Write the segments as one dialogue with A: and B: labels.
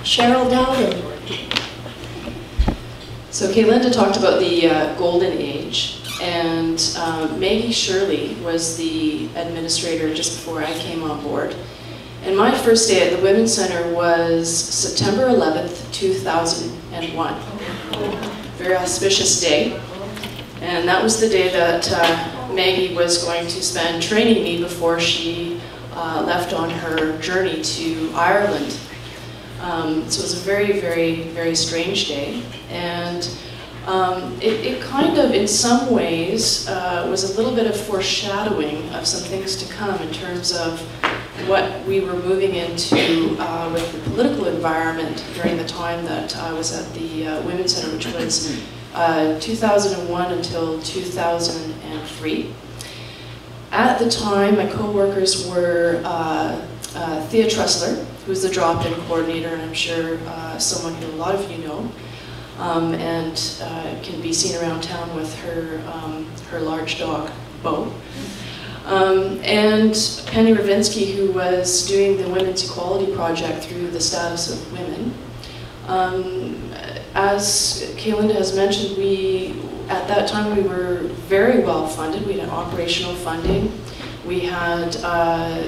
A: Cheryl Dowden.
B: So Kaylinda talked about the golden age, and Maggie Shirley was the administrator just before I came on board. And my first day at the Women's Center was September 11th, 2001. Very auspicious day. And that was the day that Maggie was going to spend training me before she left on her journey to Ireland. So it was a very, very, very strange day. And it kind of, in some ways, was a little bit of foreshadowing of some things to come in terms of what we were moving into with the political environment during the time that I was at the Women's Center, which was 2001 until 2003. At the time, my co-workers were Thea Tressler, who's the drop-in coordinator, and I'm sure someone who a lot of you know, and can be seen around town with her large dog, Bo. And Penny Ravinsky, who was doing the Women's Equality Project through the Status of Women. As Kaylinda has mentioned, at that time we were very well funded. We had operational funding. We had, I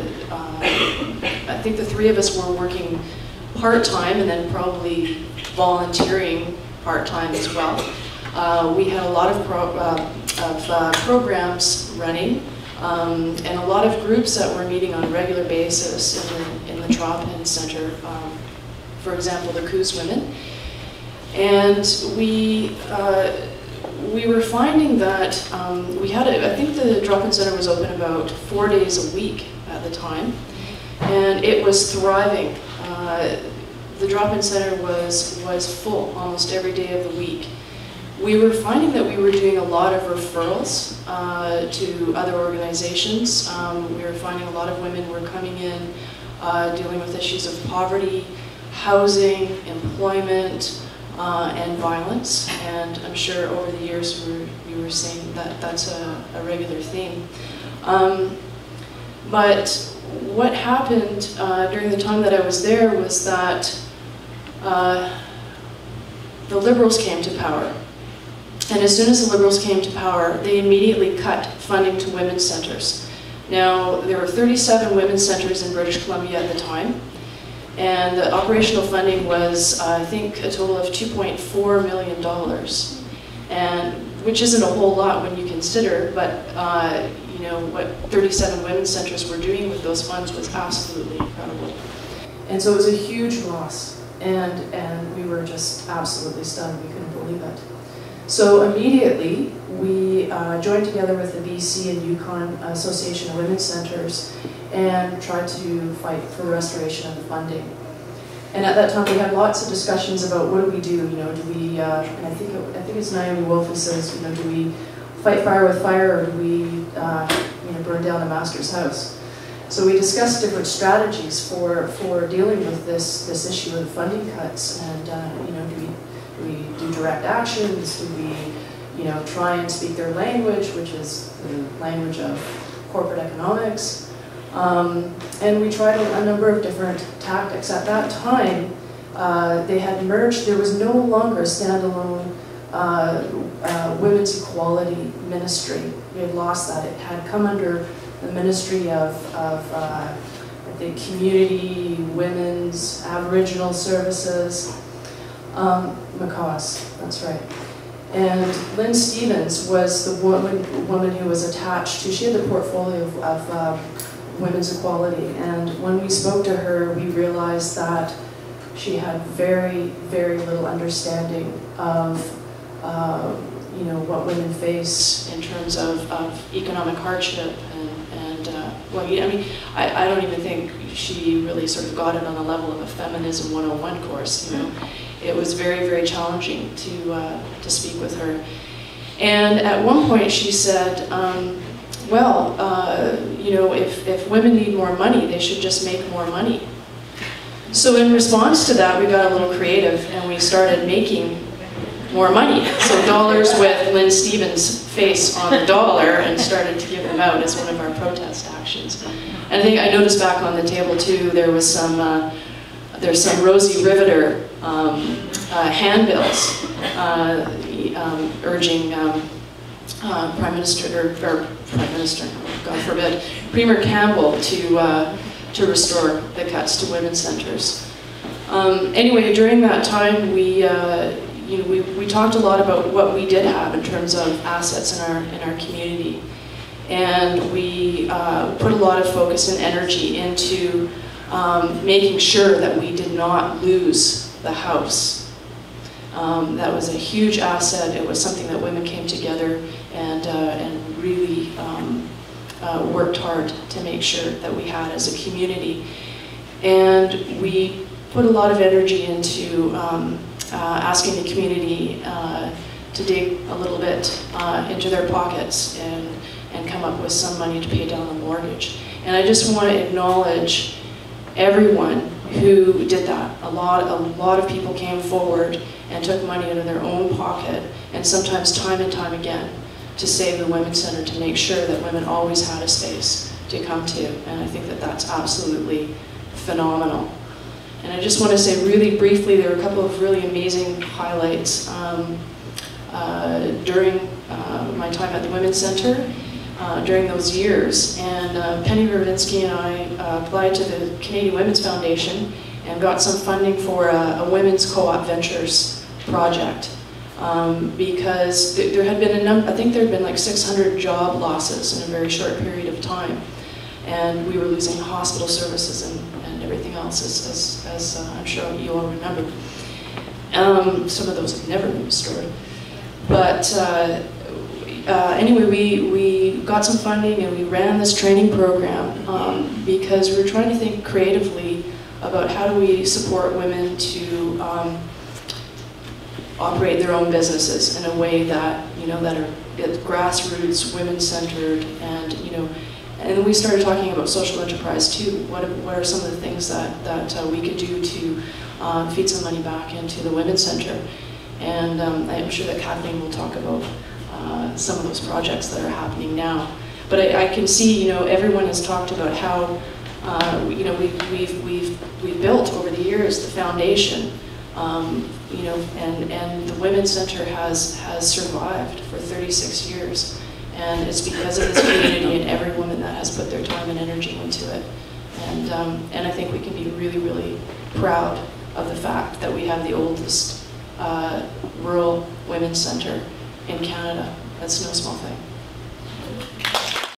B: think the three of us were working part-time and then probably volunteering part-time as well. We had a lot of programs running. And a lot of groups that were meeting on a regular basis in the drop-in center, for example, the Coos Women. And we were finding that I think the drop-in center was open about 4 days a week at the time, and it was thriving. The drop-in center was full almost every day of the week. We were finding that we were doing a lot of referrals to other organizations. We were finding a lot of women were coming in dealing with issues of poverty, housing, employment, and violence. And I'm sure over the years you were seeing that that's a regular theme. But what happened during the time that I was there was that the Liberals came to power. And as soon as the Liberals came to power, they immediately cut funding to women's centers. Now, there were 37 women's centers in British Columbia at the time, and the operational funding was, I think, a total of $2.4 million, which isn't a whole lot when you consider, but you know, what 37 women's centers were doing with those funds was absolutely incredible. And so it was a huge loss, and we were just absolutely stunned. We couldn't believe it. So immediately, we joined together with the BC and Yukon Association of Women's Centers and tried to fight for the restoration of the funding. And at that time, we had lots of discussions about what do we do. You know, do we? And I think it's Naomi Wolf who says, you know, do we fight fire with fire, or do we, you know, burn down a master's house? So we discussed different strategies for dealing with this issue of funding cuts, and you know, do we do direct actions? Do we, you know, try and speak their language, which is the language of corporate economics? And we tried a number of different tactics. At that time, they had merged. There was no longer a standalone women's equality ministry. We had lost that. It had come under the Ministry of I think, Community, Women's, Aboriginal Services. McCaws, that's right. And Lynn Stevens was the woman who was attached to, she had the portfolio of women's equality. And when we spoke to her, we realized that she had very, very little understanding of you know, what women face in terms of economic hardship and well, I mean, I don't even think she really sort of got it on the level of a Feminism 101 course, you know. It was very, very challenging to speak with her. And at one point she said, well, you know, if women need more money, they should just make more money. So in response to that, we got a little creative and we started making more money. So dollars with Lynn Stevens' face on the dollar, and started to give them out as one of our protest actions. And I think I noticed back on the table too, there was some There's some Rosie Riveter handbills urging Prime Minister, God forbid, Premier Campbell to restore the cuts to women's centres. Anyway, during that time, we talked a lot about what we did have in terms of assets in our community, and we put a lot of focus and energy into making sure that we did not lose the house. That was a huge asset. It was something that women came together and really worked hard to make sure that we had as a community. And we put a lot of energy into asking the community to dig a little bit into their pockets and come up with some money to pay down the mortgage. And I just want to acknowledge everyone who did that. A lot of people came forward and took money out of their own pocket, and sometimes time and time again, to save the Women's Centre, to make sure that women always had a space to come to. And I think that that's absolutely phenomenal. And I just want to say really briefly, there were a couple of really amazing highlights during my time at the Women's Centre during those years. And Penny Ravinsky and I applied to the Canadian Women's Foundation and got some funding for a women's co-op ventures project. Because there had been I think there had been like 600 job losses in a very short period of time. And we were losing hospital services and everything else, as I'm sure you all remember. Some of those have never been restored. But anyway, we got some funding and we ran this training program because we were trying to think creatively about how do we support women to operate their own businesses in a way that, that are grassroots, women-centered, and, and we started talking about social enterprise too. What are some of the things that we could do to feed some money back into the Women's Centre? And I'm sure that Kathleen will talk about some of those projects that are happening now. But I can see, everyone has talked about how, we've built over the years the foundation, and the Women's Centre has survived for 36 years. And it's because of this community and every woman that has put their time and energy into it. And I think we can be really, really proud of the fact that we have the oldest rural women's centre in Canada. That's no small thing.